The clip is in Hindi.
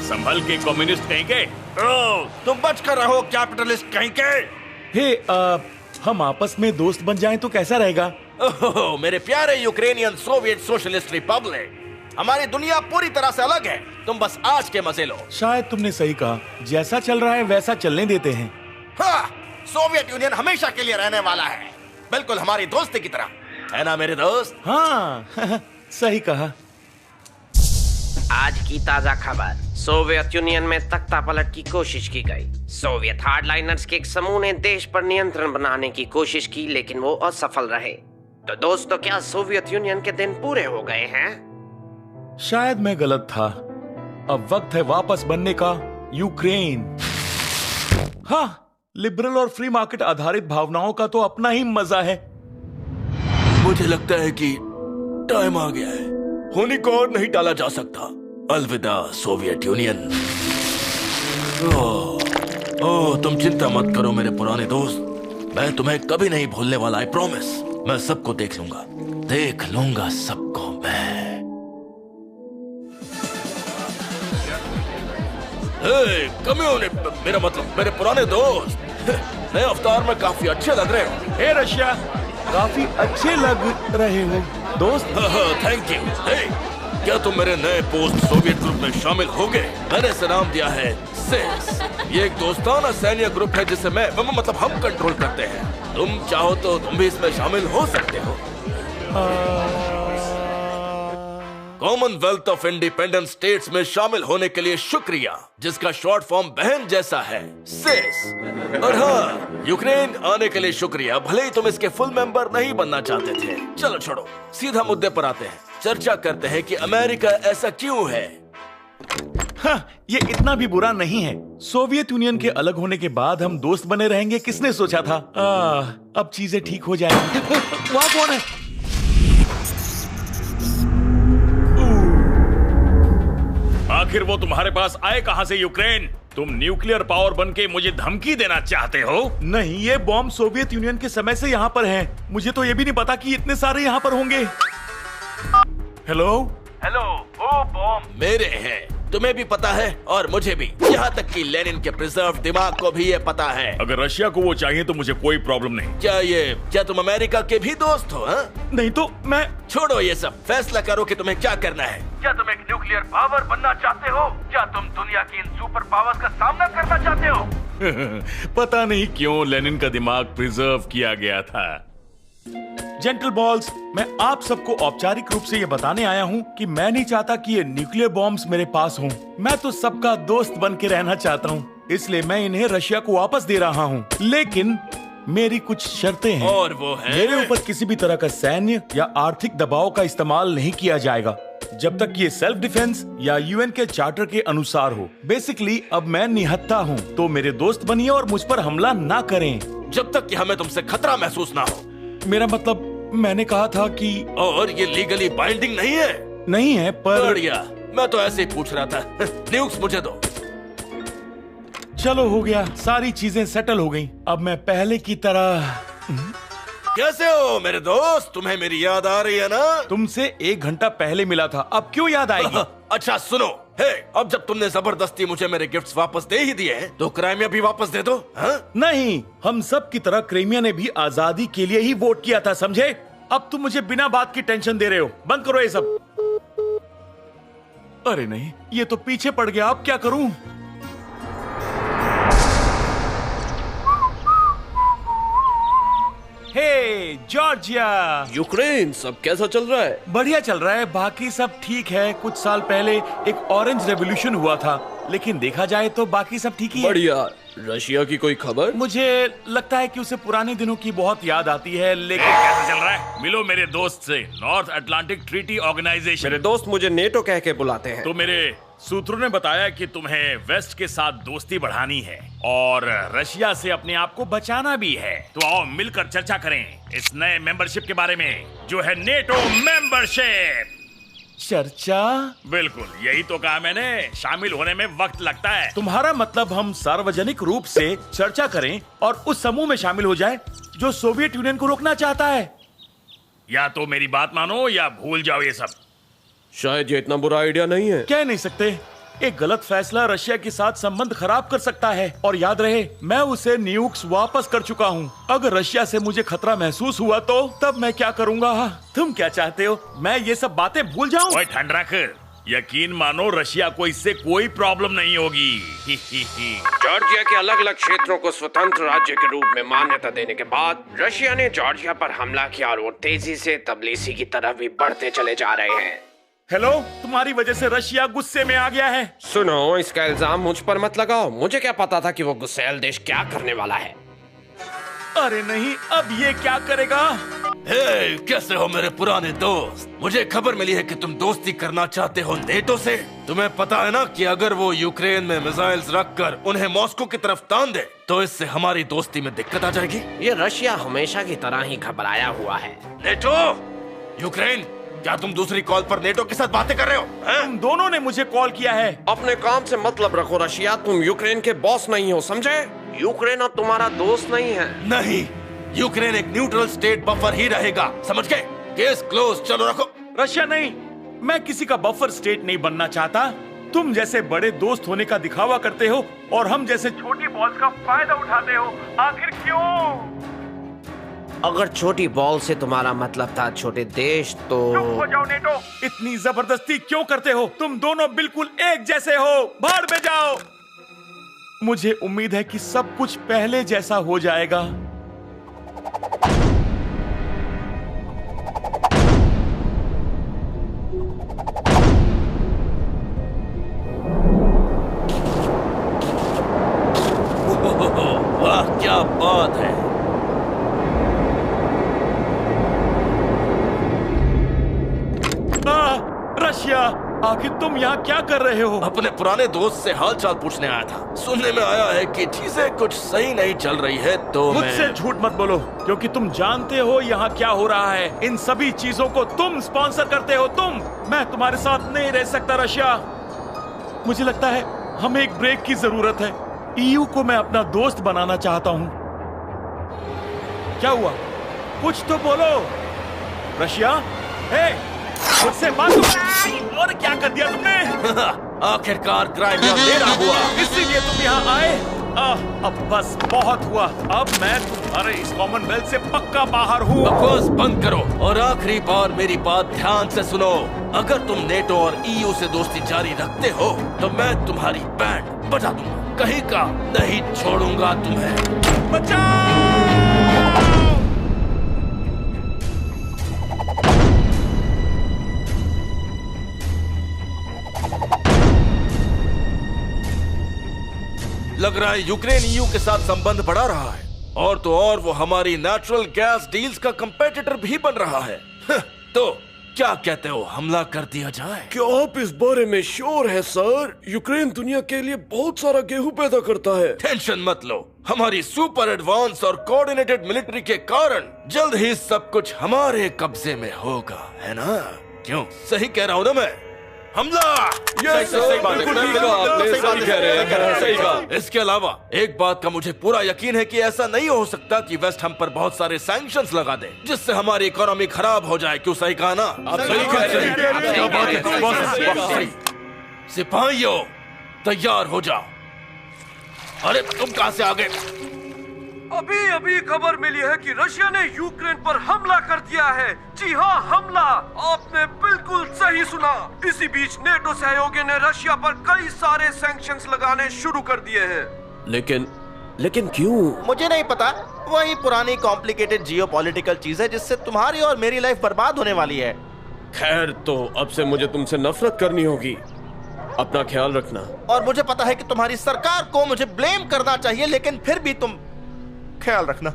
संभल के कम्युनिस्ट कहीं के। ओ, तुम बच कर रहो कैपिटलिस्ट कहीं के। हम आपस में दोस्त बन जाएं तो कैसा रहेगा? ओह, मेरे प्यारे यूक्रेनियन सोवियत सोशलिस्ट रिपब्लिक, हमारी दुनिया पूरी तरह से अलग है। तुम बस आज के मजे लो। शायद तुमने सही कहा, जैसा चल रहा है वैसा चलने देते हैं। हाँ, सोवियत यूनियन हमेशा के लिए रहने वाला है, बिल्कुल हमारी दोस्ती की तरह, है ना मेरे दोस्त? हाँ सही कहा। आज की ताजा खबर, सोवियत यूनियन में तख्ता पलट की कोशिश की गई। सोवियत हार्डलाइनर्स के एक समूह ने देश पर नियंत्रण बनाने की कोशिश की, लेकिन वो असफल रहे। तो दोस्तों, क्या सोवियत यूनियन के दिन पूरे हो गए हैं? शायद मैं गलत था। अब वक्त है वापस बनने का यूक्रेन। हाँ, लिबरल और फ्री मार्केट आधारित भावनाओं का तो अपना ही मजा है। मुझे लगता है कि टाइम आ गया है, होने को और नहीं टाला जा सकता। अलविदा सोवियत यूनियन। ओह, तुम चिंता मत करो मेरे पुराने दोस्त, मैं तुम्हें कभी नहीं भूलने वाला, आई प्रॉमिस। मैं सबको देख लूंगा सबको मैं। मेरा मतलब मेरे पुराने दोस्त, नए अवतार में काफी अच्छे लग रहे हो। हे रशिया, काफी अच्छे लग रहे हो दोस्त। Thank you. क्या तुम मेरे नए पोस्ट सोवियत ग्रुप में शामिल होगे? मैंने इसे नाम दिया है सिस। ये एक दोस्ताना सैन्य ग्रुप है जिसे मतलब हम कंट्रोल करते हैं। तुम चाहो तो तुम भी इसमें शामिल हो सकते हो। कॉमनवेल्थ ऑफ इंडिपेंडेंट स्टेट्स में शामिल होने के लिए शुक्रिया, जिसका शॉर्ट फॉर्म बहन जैसा है, सिस। और हाँ, यूक्रेन आने के लिए शुक्रिया, भले ही तुम इसके फुल मेंबर नहीं बनना चाहते थे। चलो छोड़ो, सीधा मुद्दे पर आते हैं। चर्चा करते हैं कि अमेरिका ऐसा क्यों है। हाँ, ये इतना भी बुरा नहीं है। सोवियत यूनियन के अलग होने के बाद हम दोस्त बने रहेंगे, किसने सोचा था? अब चीजें ठीक हो जाएंगी। वहाँ कौन है? आखिर वो तुम्हारे पास आए कहां से यूक्रेन? तुम न्यूक्लियर पावर बनके मुझे धमकी देना चाहते हो? नहीं, ये बॉम्ब सोवियत यूनियन के समय से यहाँ पर हैं। मुझे तो ये भी नहीं पता कि इतने सारे यहाँ पर होंगे। हेलो, ओ बॉम्ब मेरे हैं, तुम्हें भी पता है और मुझे भी, यहाँ तक कि लेनिन के प्रिजर्व दिमाग को भी ये पता है। अगर रशिया को वो चाहिए तो मुझे कोई प्रॉब्लम नहीं। क्या तुम अमेरिका के भी दोस्त हो? हा? नहीं तो मैं। छोड़ो ये सब, फैसला करो कि तुम्हें क्या करना है। क्या तुम एक न्यूक्लियर पावर बनना चाहते हो? क्या तुम दुनिया की इन सुपर पावर्स का सामना करना चाहते हो? पता नहीं क्यों लेनिन का दिमाग प्रिजर्व किया गया था। जेंटल बॉल्स, मैं आप सबको औपचारिक रूप से ये बताने आया हूँ कि मैं नहीं चाहता कि ये न्यूक्लियर बॉम्ब्स मेरे पास हों। मैं तो सबका दोस्त बन के रहना चाहता हूँ, इसलिए मैं इन्हें रशिया को वापस दे रहा हूँ। लेकिन मेरी कुछ शर्तें हैं। और वो है? मेरे ऊपर किसी भी तरह का सैन्य या आर्थिक दबाव का इस्तेमाल नहीं किया जाएगा, जब तक ये सेल्फ डिफेंस या यूएन के चार्टर के अनुसार हो। बेसिकली अब मैं निहत्था हूँ, तो मेरे दोस्त बनिए और मुझ पर हमला ना करें जब तक कि हमें तुमसे खतरा महसूस ना हो। मेरा मतलब, मैंने कहा था कि। और ये लीगली बाइंडिंग नहीं है? नहीं है, पर। बढ़िया, मैं तो ऐसे ही पूछ रहा था। न्यूक्स मुझे दो। चलो हो गया, सारी चीजें सेटल हो गईं। अब मैं पहले की तरह। कैसे हो मेरे दोस्त? तुम्हें मेरी याद आ रही है ना? तुमसे 1 घंटा पहले मिला था, अब क्यों याद आएगी? अच्छा सुनो, अब जब तुमने जबरदस्ती मुझे मेरे गिफ्ट्स वापस दे ही दिए हैं, तो क्राइमिया भी वापस दे दो। हा? नहीं, हम सब की तरह क्राइमिया ने भी आजादी के लिए ही वोट किया था, समझे? अब तुम मुझे बिना बात की टेंशन दे रहे हो। बंद करो ये सब। अरे नहीं, ये तो पीछे पड़ गया, अब क्या करूं? हे जॉर्जिया। यूक्रेन, सब कैसा चल रहा है? बढ़िया चल रहा है, बाकी सब ठीक है। कुछ साल पहले एक ऑरेंज रेवोल्यूशन हुआ था, लेकिन देखा जाए तो बाकी सब ठीक ही है। बढ़िया। रशिया की कोई खबर? मुझे लगता है कि उसे पुराने दिनों की बहुत याद आती है, लेकिन कैसा चल रहा है? मिलो मेरे दोस्त से, नॉर्थ अटलांटिक ट्रीटी ऑर्गेनाइजेशन। मेरे दोस्त मुझे नेटो कह के बुलाते हैं। तो मेरे सूत्रों ने बताया कि तुम्हें वेस्ट के साथ दोस्ती बढ़ानी है और रशिया से अपने आप को बचाना भी है। तो आओ मिलकर चर्चा करें इस नए मेंबरशिप के बारे में, जो है नेटो मेंबरशिप। चर्चा? बिल्कुल, यही तो कहा मैंने, शामिल होने में वक्त लगता है। तुम्हारा मतलब हम सार्वजनिक रूप से चर्चा करें और उस समूह में शामिल हो जाएं जो सोवियत यूनियन को रोकना चाहता है? या तो मेरी बात मानो या भूल जाओ ये सब। शायद ये इतना बुरा आइडिया नहीं है। कह नहीं सकते, एक गलत फैसला रशिया के साथ संबंध खराब कर सकता है। और याद रहे, मैं उसे न्यूक्स वापस कर चुका हूँ। अगर रशिया से मुझे खतरा महसूस हुआ तो तब मैं क्या करूँगा? तुम क्या चाहते हो, मैं ये सब बातें भूल जाऊँ? ओए ठंड रख, यकीन मानो रशिया को इससे कोई प्रॉब्लम नहीं होगी। जॉर्जिया के अलग अलग क्षेत्रों को स्वतंत्र राज्य के रूप में मान्यता देने के बाद रशिया ने जॉर्जिया पर हमला किया और वो तेजी से तबलीसी की तरफ भी बढ़ते चले जा रहे हैं। हेलो, तुम्हारी वजह से रशिया गुस्से में आ गया है। सुनो, इसका इल्जाम मुझ पर मत लगाओ। मुझे क्या पता था कि वो गुस्सैल देश क्या करने वाला है। अरे नहीं, अब ये क्या करेगा? हे, कैसे हो मेरे पुराने दोस्त? मुझे खबर मिली है कि तुम दोस्ती करना चाहते हो नेटो से। तुम्हें पता है ना कि अगर वो यूक्रेन में मिसाइल्स रखकर उन्हें मॉस्को की तरफ तान दे तो इससे हमारी दोस्ती में दिक्कत आ जाएगी। ये रशिया हमेशा की तरह ही घबराया हुआ है। नेटो, यूक्रेन, क्या तुम दूसरी कॉल पर नेटो के साथ बातें कर रहे हो? तुम दोनों ने मुझे कॉल किया है। अपने काम से मतलब रखो रशिया, तुम यूक्रेन के बॉस नहीं हो, समझे? यूक्रेन अब तुम्हारा दोस्त नहीं है। नहीं, यूक्रेन एक न्यूट्रल स्टेट बफर ही रहेगा, समझ गए? केस क्लोज, चलो रखो। रशिया नहीं, मैं किसी का बफर स्टेट नहीं बनना चाहता। तुम जैसे बड़े दोस्त होने का दिखावा करते हो और हम जैसे छोटी बॉल्स का फायदा उठाते हो। आखिर क्यों? अगर छोटी बॉल से तुम्हारा मतलब था छोटे देश तो चुप हो जाओ नेटो, इतनी जबरदस्ती क्यों करते हो? तुम दोनों बिल्कुल एक जैसे हो, भाड़ में जाओ। मुझे उम्मीद है कि सब कुछ पहले जैसा हो जाएगा। वाह, क्या बात है। रशिया, आखिर तुम यहाँ क्या कर रहे हो? अपने पुराने दोस्त से हालचाल पूछने आया था। सुनने में आया है कि चीजें कुछ सही नहीं चल रही है, तो मुझसे झूठ मत बोलो, क्योंकि तुम जानते हो यहाँ क्या हो रहा है। इन सभी चीजों को तुम स्पॉन्सर करते हो। मैं तुम्हारे साथ नहीं रह सकता रशिया। मुझे लगता है हमें एक ब्रेक की जरूरत है। ईयू को मैं अपना दोस्त बनाना चाहता हूँ। क्या हुआ? कुछ तो बोलो रशिया। हे, मुझसे बात और क्या कर दिया तुमने? आखिरकार क्राइमिया मेरा हुआ, इसीलिए तुम यहाँ आए। अब बस बहुत हुआ। अब मैं तुम्हारे इस कॉमनवेल्थ से पक्का बाहर हूँ। बकवास बंद करो और आखिरी बार मेरी बात ध्यान से सुनो। अगर तुम नेटो और ईयू से दोस्ती जारी रखते हो तो मैं तुम्हारी बैंड बजा दूंगा। कहीं का नहीं छोड़ूंगा तुम्हें। बचाओ! लग रहा है यूक्रेन ईयू के साथ संबंध बढ़ा रहा है, और तो और वो हमारी नेचुरल गैस डील्स का कंपेटिटर भी बन रहा है। तो क्या कहते हो, हमला कर दिया जाए? क्या आप इस बारे में श्योर है सर? यूक्रेन दुनिया के लिए बहुत सारा गेहूं पैदा करता है। टेंशन मत लो, हमारी सुपर एडवांस और कोऑर्डिनेटेड मिलिट्री के कारण जल्द ही सब कुछ हमारे कब्जे में होगा, है ना? क्यों, सही कह रहा हूँ ना मैं? हमला! सही बात है, सही कह रहे हैं, सही कहा। इसके अलावा एक बात का मुझे पूरा यकीन है कि ऐसा नहीं हो सकता कि वेस्ट हम पर बहुत सारे सैंक्शंस लगा दे जिससे हमारी इकोनॉमी खराब हो जाए। क्यों, सही कहा ना? आप सही कह रहे हैं। सिपाहियों, तैयार हो जाओ। अरे तुम कहां से आ गए? अभी अभी खबर मिली है कि रशिया ने यूक्रेन पर हमला कर दिया है। जी हाँ, हमला। आपने बिल्कुल सही सुना। इसी बीच नेटो सहयोगी ने रशिया पर कई सारे सैंक्शंस लगाने शुरू कर दिए हैं। लेकिन क्यों? मुझे नहीं पता। वही पुरानी कॉम्प्लिकेटेड जियोपॉलिटिकल चीज है जिससे तुम्हारी और मेरी लाइफ बर्बाद होने वाली है। खैर, तो अब से मुझे तुमसे नफरत करनी होगी। अपना ख्याल रखना। और मुझे पता है कि तुम्हारी सरकार को मुझे ब्लेम करना चाहिए, लेकिन फिर भी तुम ख्याल रखना।